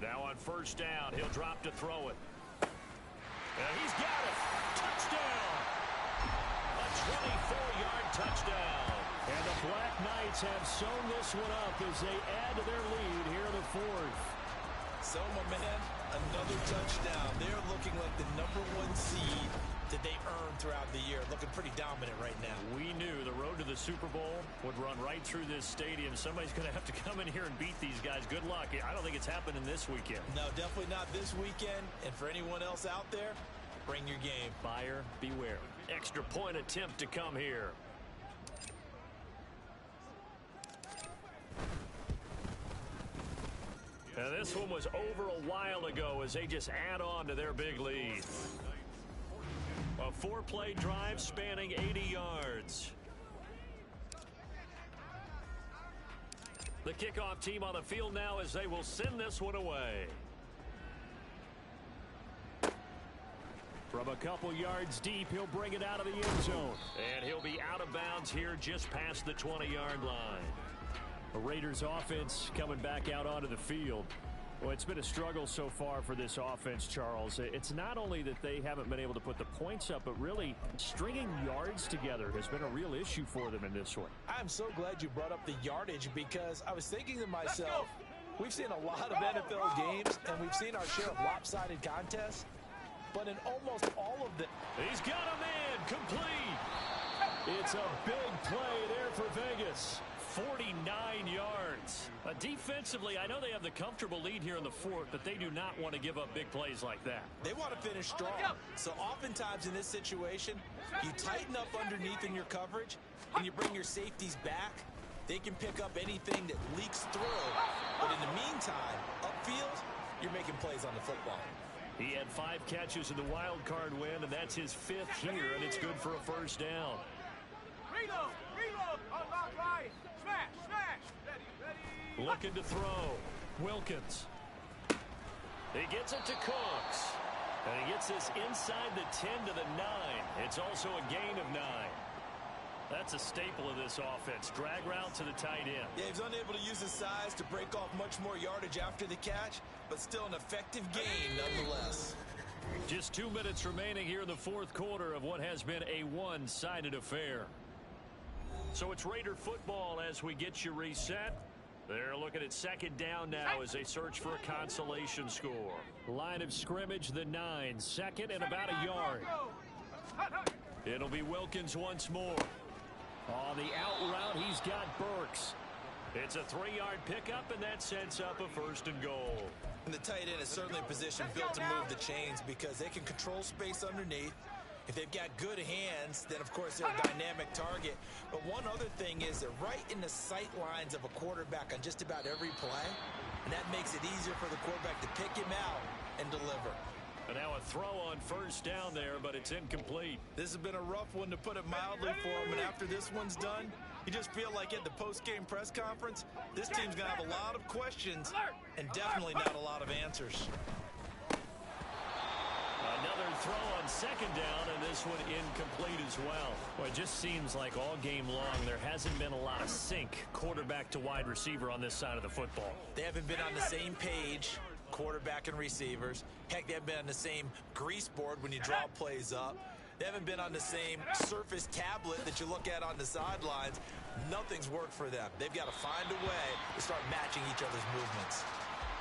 Now on first down, he'll drop to throw it. And he's got it. Touchdown. A 24-yard touchdown. And the Black Knights have sewn this one up as they add to their lead here in the fourth. So, my man, another touchdown. They're looking like the #1 seed that they earned throughout the year. Looking pretty dominant right now. We knew the road to the Super Bowl would run right through this stadium. Somebody's going to have to come in here and beat these guys. Good luck. I don't think it's happening this weekend. No, definitely not this weekend. And for anyone else out there, bring your game. Buyer beware. Extra point attempt to come here. And this one was over a while ago as they just add on to their big lead. A 4-play drive spanning 80 yards. The kickoff team on the field now as they will send this one away. From a couple yards deep, he'll bring it out of the end zone. And he'll be out of bounds here just past the 20-yard line. The Raiders offense coming back out onto the field. Well, it's been a struggle so far for this offense, Charles. It's not only that they haven't been able to put the points up, but really stringing yards together has been a real issue for them in this one. I'm so glad you brought up the yardage because I was thinking to myself, we've seen a lot of NFL games and we've seen our share of lopsided contests, but in almost all of them, he's got a man complete. It's a big play there for Vegas. 49 yards. Defensively, I know they have the comfortable lead here in the fourth, but they do not want to give up big plays like that. They want to finish strong. So oftentimes in this situation, you tighten up underneath in your coverage, and you bring your safeties back. They can pick up anything that leaks through. But in the meantime, upfield, you're making plays on the football. He had 5 catches in the wild card win, and that's his 5th here, and it's good for a first down. Reload! Reload! Unlock right! Smash! Smash! Ready! Ready! Looking to throw. Wilkins. He gets it to Cooks. And he gets this inside the 10 to the 9. It's also a gain of 9. That's a staple of this offense. Drag route to the tight end. Yeah, he's unable to use his size to break off much more yardage after the catch, but still an effective gain nonetheless. Just 2 minutes remaining here in the fourth quarter of what has been a one-sided affair. So it's Raider football as we get you reset. They're looking at second down now as they search for a consolation score. Line of scrimmage, the 9. Second and about a yard. It'll be Wilkins once more. On the out route, he's got Burks. It's a 3-yard pickup, and that sets up a first and goal. And the tight end is certainly a position built to move the chains because they can control space underneath. If they've got good hands, then of course they're a dynamic target. But one other thing is they're right in the sight lines of a quarterback on just about every play. And that makes it easier for the quarterback to pick him out and deliver. And now a throw on first down there, but it's incomplete. This has been a rough one to put it mildly for him. And after this one's done, You just feel like at the post-game press conference, this team's going to have a lot of questions and definitely not a lot of answers. Another throw on second down, and this one incomplete as well. Well, it just seems like all game long there hasn't been a lot of sync quarterback to wide receiver on this side of the football. They haven't been on the same page, quarterback and receivers. Heck, they haven't been on the same grease board when you draw plays up. They haven't been on the same surface tablet that you look at on the sidelines. Nothing's worked for them. They've got to find a way to start matching each other's movements.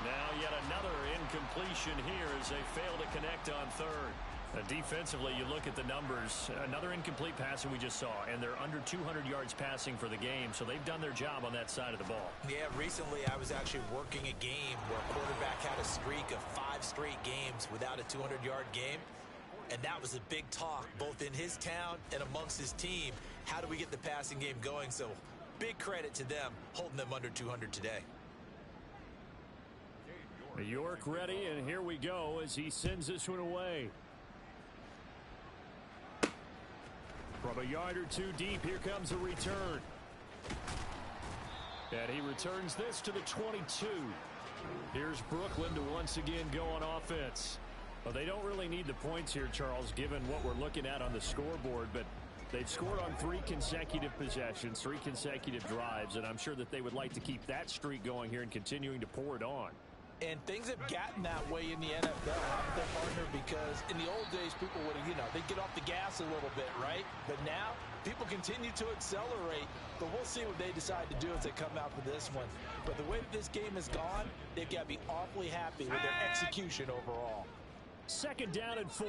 Now yet another incompletion here as they fail to connect on third. Defensively, you look at the numbers. Another incomplete pass that we just saw, and they're under 200 yards passing for the game, so they've done their job on that side of the ball. Yeah, recently I was actually working a game where a quarterback had a streak of 5 straight games without a 200-yard game, and that was a big talk both in his town and amongst his team. How do we get the passing game going? So big credit to them holding them under 200 today. York ready, and here we go as he sends this one away. From a yard or two deep, here comes a return. And he returns this to the 22. Here's Brooklyn to once again go on offense. Well, they don't really need the points here, Charles, given what we're looking at on the scoreboard, but they've scored on 3 consecutive possessions, 3 consecutive drives, and I'm sure that they would like to keep that streak going here and continuing to pour it on. And things have gotten that way in the NFL, haven't they, partner? Because in the old days, people would have, they'd get off the gas a little bit, right? But now, people continue to accelerate. But we'll see what they decide to do as they come out for this one. But the way that this game has gone, they've got to be awfully happy with their execution overall. Second down and 4.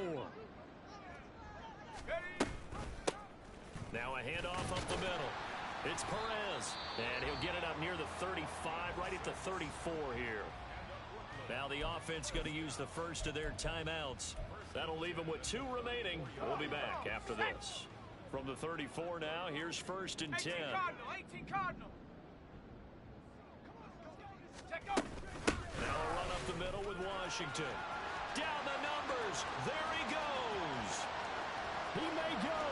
Now a handoff up the middle. It's Perez. And he'll get it up near the 35, right at the 34 here. Now the offense going to use the first of their timeouts. That'll leave them with 2 remaining. We'll be back after this. From the 34 now, here's first and 10. 18 Cardinal. Now a run up the middle with Washington. Down the numbers. There he goes. He may go.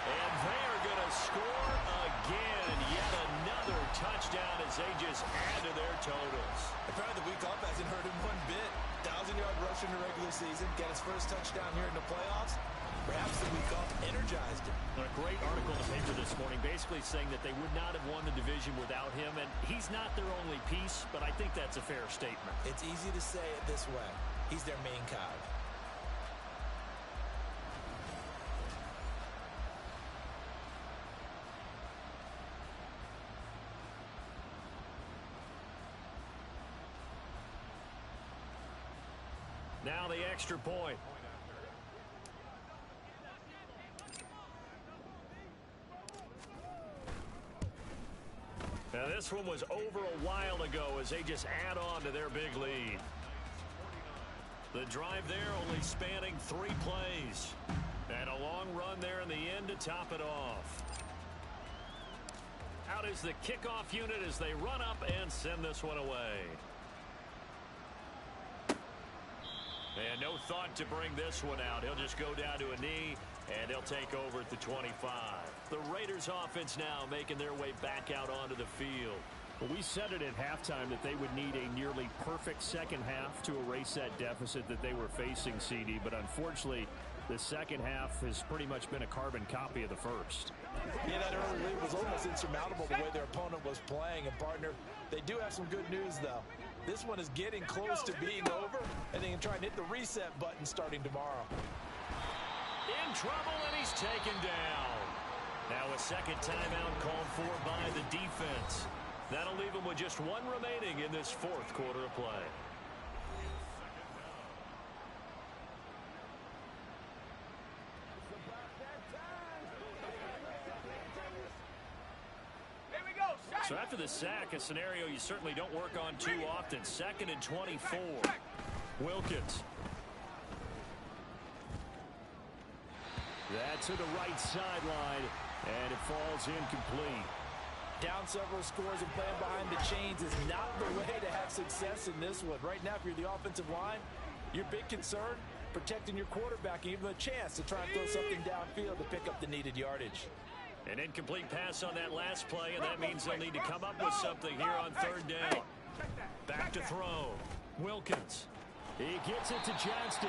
And they're going to score again. Yet another touchdown as they just add to their totals. Apparently the week off hasn't hurt him one bit. 1,000-yard rush in the regular season. Got his first touchdown here in the playoffs. Perhaps the week off energized him. A great article in the paper this morning basically saying that they would not have won the division without him. And he's not their only piece, but I think that's a fair statement. It's easy to say it this way. He's their main cog. Now the extra point. Now this one was over a while ago as they just add on to their big lead. The drive there only spanning 3 plays. And a long run there in the end to top it off. Out is the kickoff unit as they run up and send this one away. And no thought to bring this one out. He'll just go down to a knee, and he'll take over at the 25. The Raiders offense now making their way back out onto the field. Well, we said it at halftime that they would need a nearly perfect second half to erase that deficit that they were facing, CD. But unfortunately, the second half has pretty much been a carbon copy of the first. Yeah, that early lead was almost insurmountable the way their opponent was playing. And, partner, they do have some good news, though. This one is getting close to being over, and they can try and hit the reset button starting tomorrow. In trouble, and he's taken down. Now a second timeout called for by the defense. That'll leave them with just 1 remaining in this 4th quarter of play. So after the sack, a scenario you certainly don't work on too often. 2nd and 24. Wilkins. That's to the right sideline, and it falls incomplete. Down several scores and playing behind the chains is not the way to have success in this one. Right now, if you're the offensive line, your big concern, protecting your quarterback and give him a chance to try and throw something downfield to pick up the needed yardage. An incomplete pass on that last play, and that means they'll need to come up with something here on third down. Back to throw. Wilkins. He gets it to Johnston.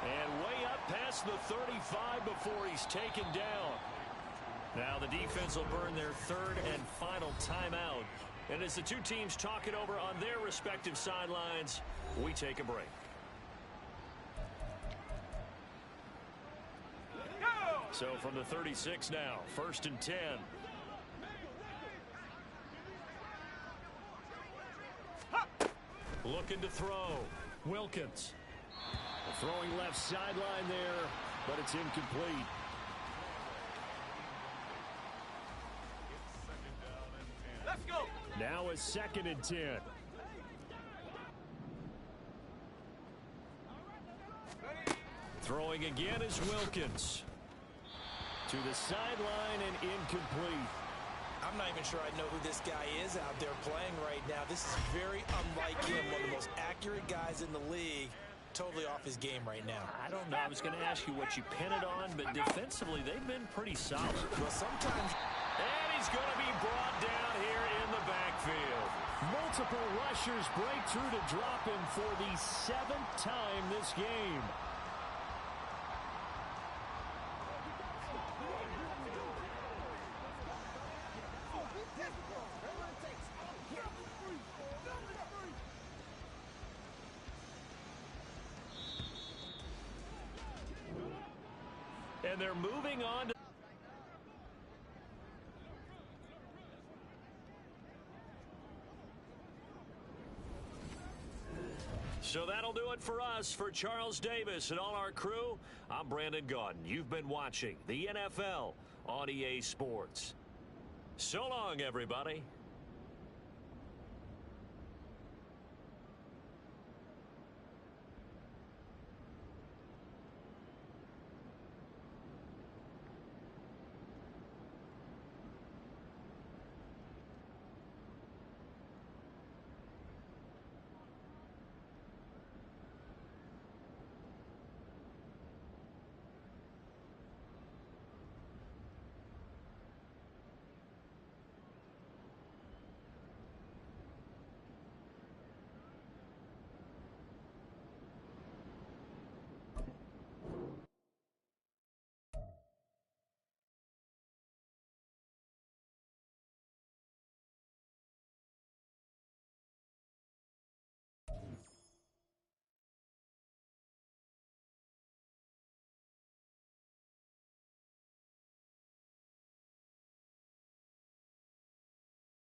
And way up past the 35 before he's taken down. Now the defense will burn their third and final timeout. And as the two teams talk it over on their respective sidelines, we take a break. So from the 36 now, 1st and 10. Looking to throw. Wilkins. Throwing left sideline there, but it's incomplete. Let's go. Now a 2nd and 10. Throwing again is Wilkins. To the sideline and incomplete. I'm not even sure I know who this guy is out there playing right now. This is very unlike him, one of the most accurate guys in the league. Totally off his game right now. I don't know. I was going to ask you what you pin it on, but defensively, they've been pretty solid. Well, sometimes... And he's going to be brought down here in the backfield. Multiple rushers break through to drop him for the 7th time this game. And they're moving on to... So that'll do it for us. For Charles Davis and all our crew, I'm Brandon Gaudin. You've been watching the NFL on EA Sports. So long, everybody.